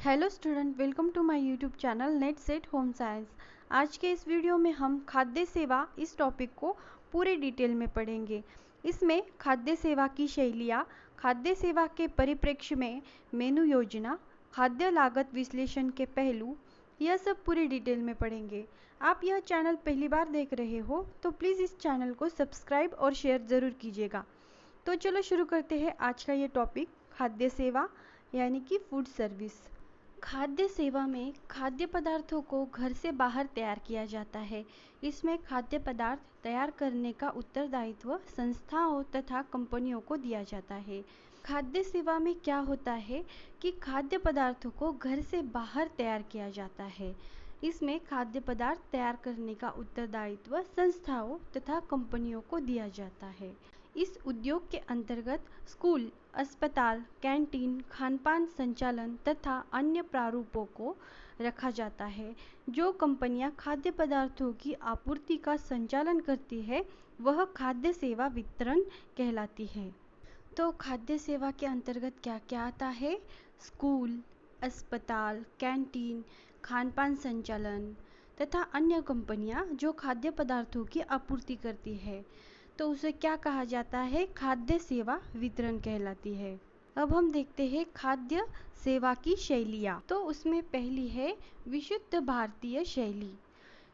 Hello student, welcome to my YouTube channel NET SET home science. आज के इस video में हम खाद्य सेवा इस टॉपिक को पूरे डिटेल में पढ़ेंगे। इसमें खाद्य सेवा की शैलियाँ, खाद्य सेवा के परिप्रेक्ष्य में मेनू योजना, खाद्य लागत विश्लेषण के पहलू, यह सब पूरी डिटेल में पढ़ेंगे। आप यह चैनल पहली बार देख रहे हो तो प्लीज़ इस चैनल को सब्सक्राइब और शेयर ज़रूर कीजिएगा। तो चलो शुरू करते हैं आज का ये टॉपिक, खाद्य सेवा यानी कि फूड सर्विस। खाद्य सेवा में खाद्य पदार्थों को घर से बाहर तैयार किया जाता है। इसमें खाद्य पदार्थ तैयार करने का उत्तरदायित्व संस्थाओं तथा कंपनियों को दिया जाता है। खाद्य सेवा में क्या होता है कि खाद्य पदार्थों को घर से बाहर तैयार किया जाता है। इसमें खाद्य पदार्थ तैयार करने का उत्तरदायित्व संस्थाओं तथा कंपनियों को दिया जाता है। इस उद्योग के अंतर्गत स्कूल, अस्पताल, कैंटीन, खानपान संचालन तथा अन्य प्रारूपों को रखा जाता है। जो कंपनियां खाद्य पदार्थों की आपूर्ति का संचालन करती है वह खाद्य सेवा वितरण कहलाती है। तो खाद्य सेवा के अंतर्गत क्या क्या आता है? स्कूल, अस्पताल, कैंटीन, खानपान संचालन तथा अन्य कंपनियां जो खाद्य पदार्थों की आपूर्ति करती है तो उसे क्या कहा जाता है? खाद्य सेवा वितरण कहलाती है। अब हम देखते हैं खाद्य सेवा की शैलियाँ। तो उसमें पहली है विशुद्ध भारतीय शैली।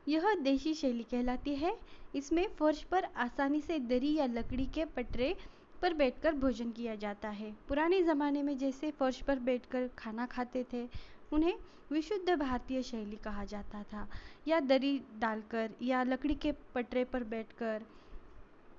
यह देशी शैली कहलाती है। इसमें फर्श पर आसानी से दरी या लकड़ी के पटरे पर बैठकर भोजन किया जाता है। पुराने ज़माने में जैसे फर्श पर बैठकर खाना खाते थे उन्हें विशुद्ध भारतीय शैली कहा जाता था, या दरी डालकर या लकड़ी के पटरे पर बैठकर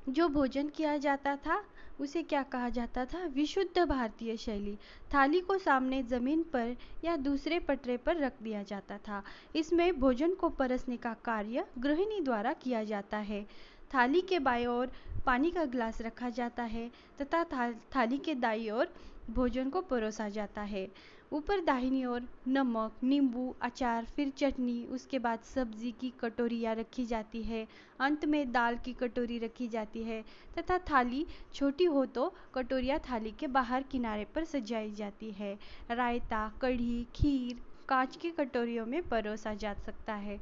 जो भोजन किया जाता था उसे क्या कहा जाता था? विशुद्ध भारतीय शैली। थाली को सामने ज़मीन पर या दूसरे पटरे पर रख दिया जाता था। इसमें भोजन को परसने का कार्य गृहिणी द्वारा किया जाता है। थाली के बाईं ओर पानी का गिलास रखा जाता है तथा थाली के दाईं ओर भोजन को परोसा जाता है। ऊपर दाहिनी ओर नमक, नींबू, अचार, फिर चटनी, उसके बाद सब्जी की कटोरियाँ रखी जाती है। अंत में दाल की कटोरी रखी जाती है तथा थाली छोटी हो तो कटोरियाँ थाली के बाहर किनारे पर सजाई जाती है। रायता, कढ़ी, खीर कांच की कटोरियों में परोसा जा सकता है।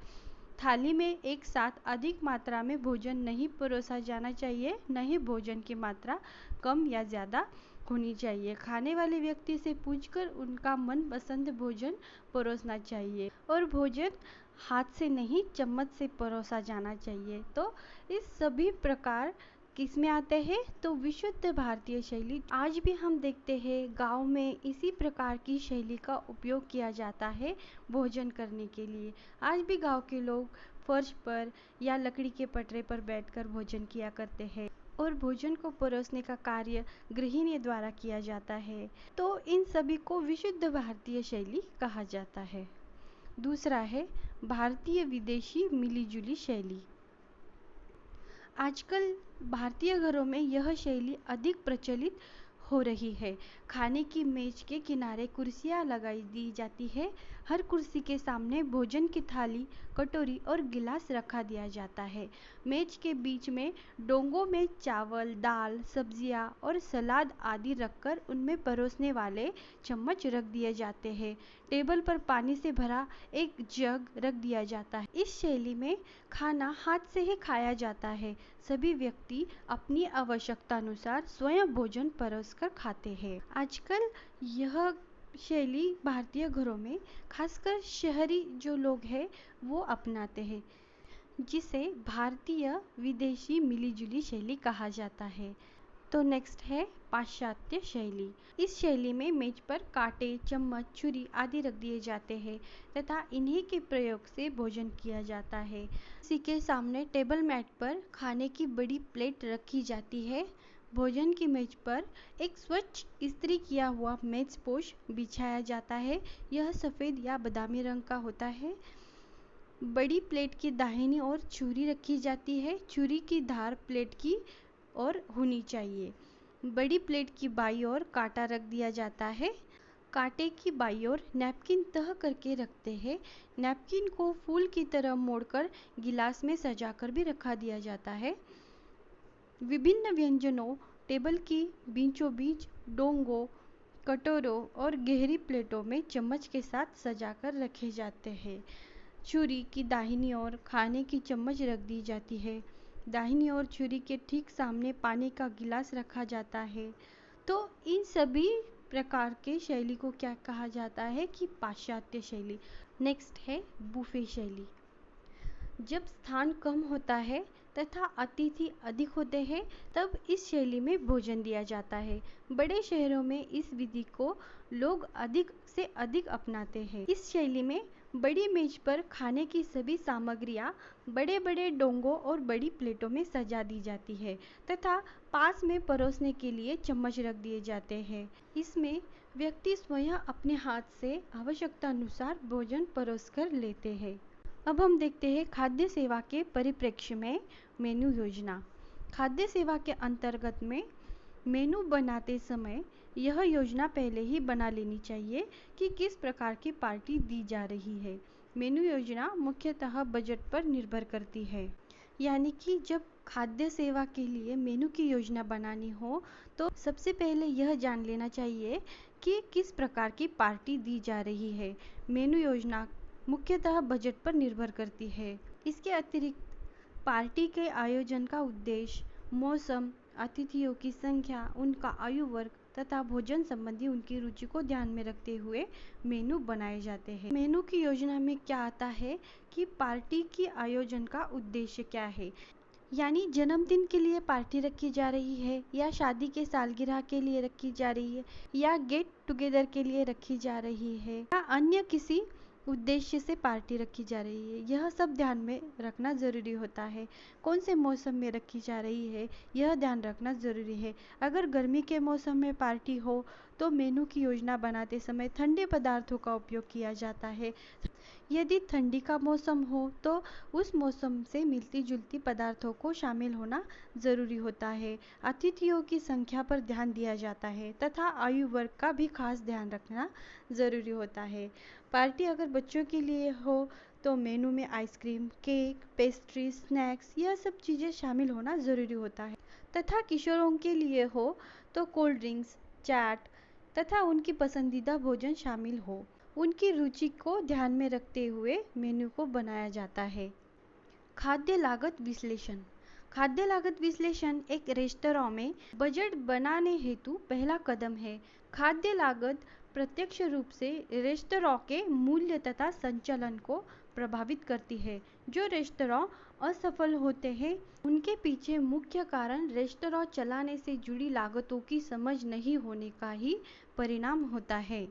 थाली में एक साथ अधिक मात्रा में भोजन नहीं परोसा जाना चाहिए, न ही भोजन की मात्रा कम या ज़्यादा होनी चाहिए। खाने वाले व्यक्ति से पूछकर उनका मनपसंद भोजन परोसना चाहिए और भोजन हाथ से नहीं चम्मच से परोसा जाना चाहिए। तो इस सभी प्रकार किस में आते हैं? तो विशुद्ध भारतीय शैली। आज भी हम देखते हैं गांव में इसी प्रकार की शैली का उपयोग किया जाता है भोजन करने के लिए। आज भी गांव के लोग फर्श पर या लकड़ी के पटरे पर बैठकर भोजन किया करते हैं और भोजन को परोसने का कार्य गृहिणी द्वारा किया जाता है। तो इन सभी को विशुद्ध भारतीय शैली कहा जाता है। दूसरा है भारतीय विदेशी मिलीजुली शैली। आजकल भारतीय घरों में यह शैली अधिक प्रचलित हो रही है। खाने की मेज के किनारे कुर्सियाँ लगाई दी जाती है। हर कुर्सी के सामने भोजन की थाली, कटोरी और गिलास रखा दिया जाता है। मेज के बीच में डोंगों में चावल, दाल, सब्जियां और सलाद आदि रखकर उनमें परोसने वाले चम्मच रख दिए जाते हैं। टेबल पर पानी से भरा एक जग रख दिया जाता है। इस शैली में खाना हाथ से ही खाया जाता है। सभी व्यक्ति अपनी आवश्यकता अनुसार स्वयं भोजन परोसकर खाते हैं। आजकल यह शैली भारतीय घरों में खासकर शहरी जो लोग हैं वो अपनाते हैं, जिसे भारतीय विदेशी मिलीजुली शैली कहा जाता है। तो नेक्स्ट है पाश्चात्य शैली। इस शैली में मेज पर कांटे, चम्मच, छुरी आदि रख दिए जाते हैं तथा इन्हीं के प्रयोग से भोजन किया जाता है। इसी के सामने टेबल मैट पर खाने की बड़ी प्लेट रखी जाती है। भोजन की मेज पर एक स्वच्छ इस्त्री किया हुआ मेजपोश बिछाया जाता है। यह सफ़ेद या बादामी रंग का होता है। बड़ी प्लेट की दाहिनी ओर छुरी रखी जाती है। छुरी की धार प्लेट की ओर होनी चाहिए। बड़ी प्लेट की बाईं ओर कांटा रख दिया जाता है। कांटे की बाईं ओर नैपकिन तह करके रखते हैं। नैपकिन को फूल की तरह मोड़कर गिलास में सजाकर भी रखा दिया जाता है। विभिन्न व्यंजनों टेबल की बीचों बीच डोंगों, कटोरों और गहरी प्लेटों में चम्मच के साथ सजाकर रखे जाते हैं। छुरी की दाहिनी ओर खाने की चम्मच रख दी जाती है। दाहिनी ओर छुरी के ठीक सामने पानी का गिलास रखा जाता है। तो इन सभी प्रकार के शैली को क्या कहा जाता है कि पाश्चात्य शैली। नेक्स्ट है बुफे शैली। जब स्थान कम होता है तथा अतिथि अधिक होते हैं तब इस शैली में भोजन दिया जाता है। बड़े शहरों में इस विधि को लोग अधिक से अधिक अपनाते हैं। इस शैली में बड़ी मेज पर खाने की सभी सामग्रियां बड़े बड़े डोंगों और बड़ी प्लेटों में सजा दी जाती है तथा पास में परोसने के लिए चम्मच रख दिए जाते हैं। इसमें व्यक्ति स्वयं अपने हाथ से आवश्यकता अनुसार भोजन परोस कर लेते हैं। अब हम देखते हैं खाद्य सेवा के परिप्रेक्ष्य में मेनू योजना। खाद्य सेवा के अंतर्गत में मेनू बनाते समय यह योजना पहले ही बना लेनी चाहिए कि किस प्रकार की पार्टी दी जा रही है। मेनू योजना मुख्यतः बजट पर निर्भर करती है, यानी कि जब खाद्य सेवा के लिए मेनू की योजना बनानी हो तो सबसे पहले यह जान लेना चाहिए कि किस प्रकार की पार्टी दी जा रही है। मेनू योजना मुख्यतः बजट पर निर्भर करती है। इसके अतिरिक्त पार्टी के आयोजन का उद्देश्य, मौसम, अतिथियों की संख्या, उनका आयु वर्ग तथा भोजन संबंधी उनकी रुचि को ध्यान में रखते हुए मेनू बनाए जाते हैं। मेनू की योजना में क्या आता है कि पार्टी की आयोजन का उद्देश्य क्या है, यानी जन्मदिन के लिए पार्टी रखी जा रही है या शादी के सालगिरह के लिए रखी जा रही है या गेट टुगेदर के लिए रखी जा रही है या अन्य किसी उद्देश्य से पार्टी रखी जा रही है। यह सब ध्यान में रखना ज़रूरी होता है। कौन से मौसम में रखी जा रही है यह ध्यान रखना ज़रूरी है। अगर गर्मी के मौसम में पार्टी हो तो मेनू की योजना बनाते समय ठंडे पदार्थों का उपयोग किया जाता है। यदि ठंडी का मौसम हो तो उस मौसम से मिलती जुलती पदार्थों को शामिल होना ज़रूरी होता है। अतिथियों की संख्या पर ध्यान दिया जाता है तथा आयु वर्ग का भी खास ध्यान रखना ज़रूरी होता है। पार्टी अगर बच्चों के लिए हो तो मेनू में आइसक्रीम, केक, पेस्ट्री, स्नैक्स यह सब चीज़ें शामिल होना ज़रूरी होता है तथा किशोरों के लिए हो तो कोल्ड ड्रिंक्स, चाट तथा उनकी पसंदीदा भोजन शामिल हो। उनकी रुचि को ध्यान में रखते हुए मेन्यू को बनाया जाता है। खाद्य लागत विश्लेषण। खाद्य लागत विश्लेषण एक रेस्तरां में बजट बनाने हेतु पहला कदम है। खाद्य लागत प्रत्यक्ष रूप से रेस्तरां के मूल्य तथा संचालन को प्रभावित करती है। जो रेस्तरां असफल होते हैं उनके पीछे मुख्य कारण रेस्तरां चलाने से जुड़ी लागतों की समझ नहीं होने का ही परिणाम होता है।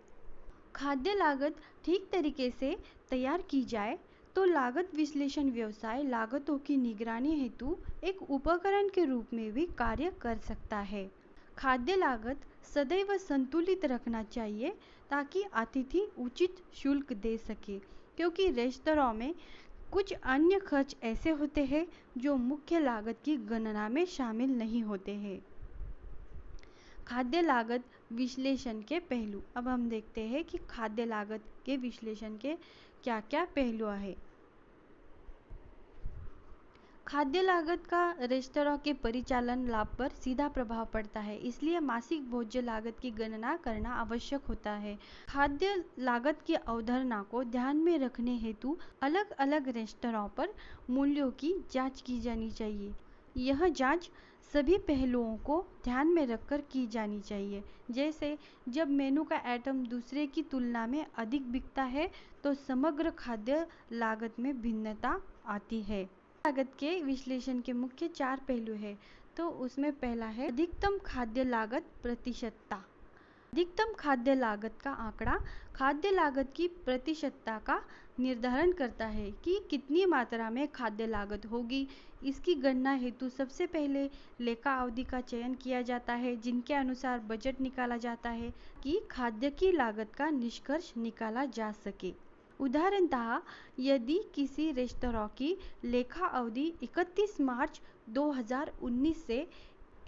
खाद्य लागत ठीक तरीके से तैयार की जाए तो लागत विश्लेषण व्यवसाय लागतों की निगरानी हेतु एक उपकरण के रूप में भी कार्य कर सकता है। खाद्य लागत सदैव संतुलित रखना चाहिए ताकि अतिथि उचित शुल्क दे सके, क्योंकि रेस्तरां में कुछ अन्य खर्च ऐसे होते हैं जो मुख्य लागत की गणना में शामिल नहीं होते हैं। खाद्य लागत विश्लेषण के पहलू। अब हम देखते हैं कि खाद्य लागत के विश्लेषण के क्या क्या पहलू हैं। खाद्य लागत का रेस्तरां के परिचालन लाभ पर सीधा प्रभाव पड़ता है, इसलिए मासिक भोज्य लागत की गणना करना आवश्यक होता है। खाद्य लागत की अवधारणा को ध्यान में रखने हेतु अलग अलग रेस्तरां पर मूल्यों की जांच की जानी चाहिए। यह जांच सभी पहलुओं को ध्यान में रखकर की जानी चाहिए, जैसे जब मेनू का आइटम दूसरे की तुलना में अधिक बिकता है तो समग्र खाद्य लागत में भिन्नता आती है। लागत के विश्लेषण के मुख्य 4 पहलू हैं, तो उसमें पहला है अधिकतम खाद्य लागत प्रतिशतता। अधिकतम खाद्य लागत का आंकड़ा खाद्य लागत की प्रतिशतता का निर्धारण करता है कि कितनी मात्रा में खाद्य लागत होगी। इसकी गणना हेतु सबसे पहले लेखा अवधि का चयन किया जाता है, जिनके अनुसार बजट निकाला जाता है कि खाद्य की लागत का निष्कर्ष निकाला जा सके। उदाहरणतः यदि किसी रेस्तरां की लेखा अवधि 31 मार्च 2019 से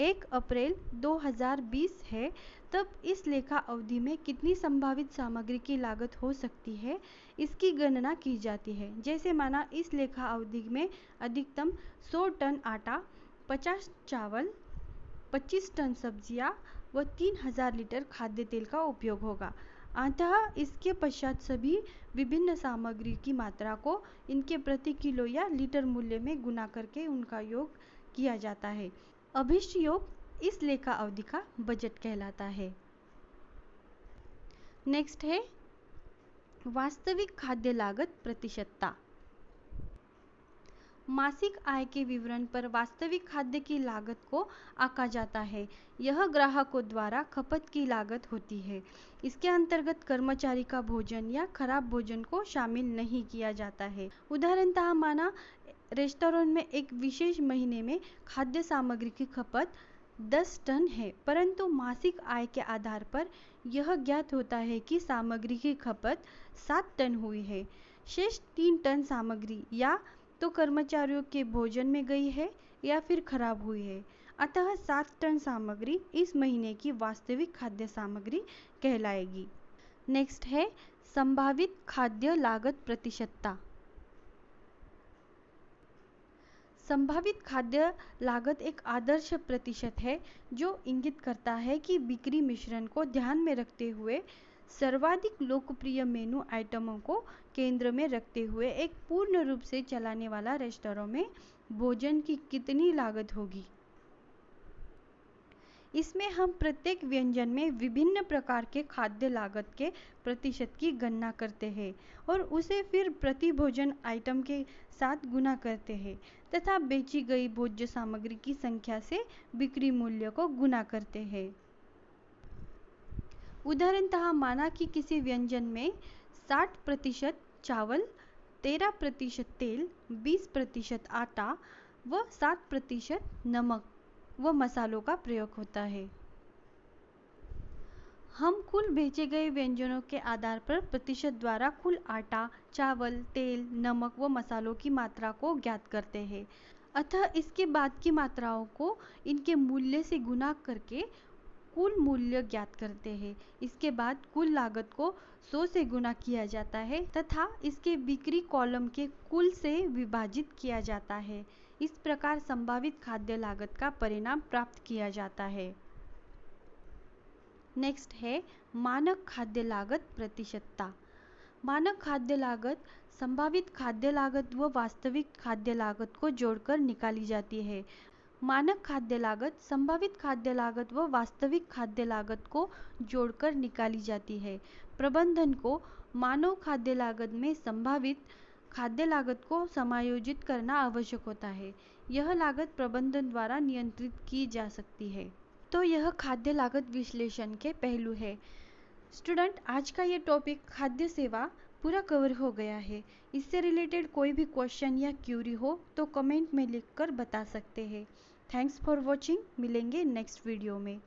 1 अप्रैल 2020 है, तब इस लेखा अवधि में कितनी संभावित सामग्री की लागत हो सकती है, इसकी गणना की जाती है। जैसे माना इस लेखा अवधि में अधिकतम 100 टन आटा, 50 चावल, 25 टन सब्जियां, व 3000 लीटर खाद्य तेल का उपयोग होगा। अतः इसके पश्चात सभी विभिन्न सामग्री की मात्रा को इनके प्रति किलो या लीटर मूल्य में गुना करके उनका योग किया जाता है। अभिष्ट योग इस लेखा अवधि का बजट कहलाता है। नेक्स्ट है वास्तविक खाद्य लागत प्रतिशतता। मासिक आय के विवरण पर वास्तविक खाद्य की लागत को आंका जाता है। यह ग्राहकों द्वारा खपत की लागत होती है। इसके अंतर्गत कर्मचारी का भोजन या खराब भोजन को शामिल नहीं किया जाता है। उदाहरणतः माना रेस्टोरेंट में एक विशेष महीने में खाद्य सामग्री की खपत 10 टन है, परंतु मासिक आय के आधार पर यह ज्ञात होता है कि सामग्री की खपत 7 टन हुई है। शेष 3 टन सामग्री या तो कर्मचारियों के भोजन में गई है या फिर खराब हुई है। अतः 7 टन सामग्री इस महीने की वास्तविक खाद्य सामग्री कहलाएगी। नेक्स्ट है संभावित खाद्य लागत प्रतिशतता। संभावित खाद्य लागत एक आदर्श प्रतिशत है जो इंगित करता है कि बिक्री मिश्रण को ध्यान में रखते हुए सर्वाधिक लोकप्रिय मेनू आइटमों को केंद्र में रखते हुए एक पूर्ण रूप से चलाने वाला रेस्टोरेंट में भोजन की कितनी लागत होगी। इसमें हम प्रत्येक व्यंजन में विभिन्न प्रकार के खाद्य लागत के प्रतिशत की गणना करते हैं और उसे फिर प्रति भोजन आइटम के साथ गुना करते हैं तथा बेची गई भोज्य सामग्री की संख्या से बिक्री मूल्य को गुना करते हैं। उदाहरणतः माना कि किसी व्यंजन में 60% चावल, 13% तेल, 20% आटा व 7% नमक व मसालों का प्रयोग होता है। हम कुल बेचे गए व्यंजनों के आधार पर प्रतिशत द्वारा कुल आटा, चावल, तेल, नमक व मसालों की मात्रा को ज्ञात करते हैं। अतः इसके बाद की मात्राओं को इनके मूल्य से गुना करके कुल मूल्य ज्ञात करते हैं। इसके बाद कुल लागत को 100 से गुना किया जाता है तथा इसके बिक्री कॉलम के कुल से विभाजित किया जाता है। इस प्रकार संभावित खाद्य लागत का परिणाम प्राप्त किया जाता है। नेक्स्ट है मानक खाद्य लागत प्रतिशतता। मानक खाद्य लागत संभावित खाद्य लागत व वास्तविक खाद्य लागत को जोड़कर निकाली जाती है। मानक खाद्य लागत संभावित खाद्य लागत व वास्तविक खाद्य लागत को जोड़कर निकाली जाती है। प्रबंधन को मानव खाद्य लागत में संभावित खाद्य लागत को समायोजित करना आवश्यक होता है। यह लागत प्रबंधन द्वारा नियंत्रित की जा सकती है। तो यह खाद्य लागत विश्लेषण के पहलू है। स्टूडेंट, आज का ये टॉपिक खाद्य सेवा पूरा कवर हो गया है। इससे रिलेटेड कोई भी क्वेश्चन या क्यूरी हो तो कमेंट में लिखकर बता सकते हैं। Thanks for watching. मिलेंगे नेक्स्ट वीडियो में।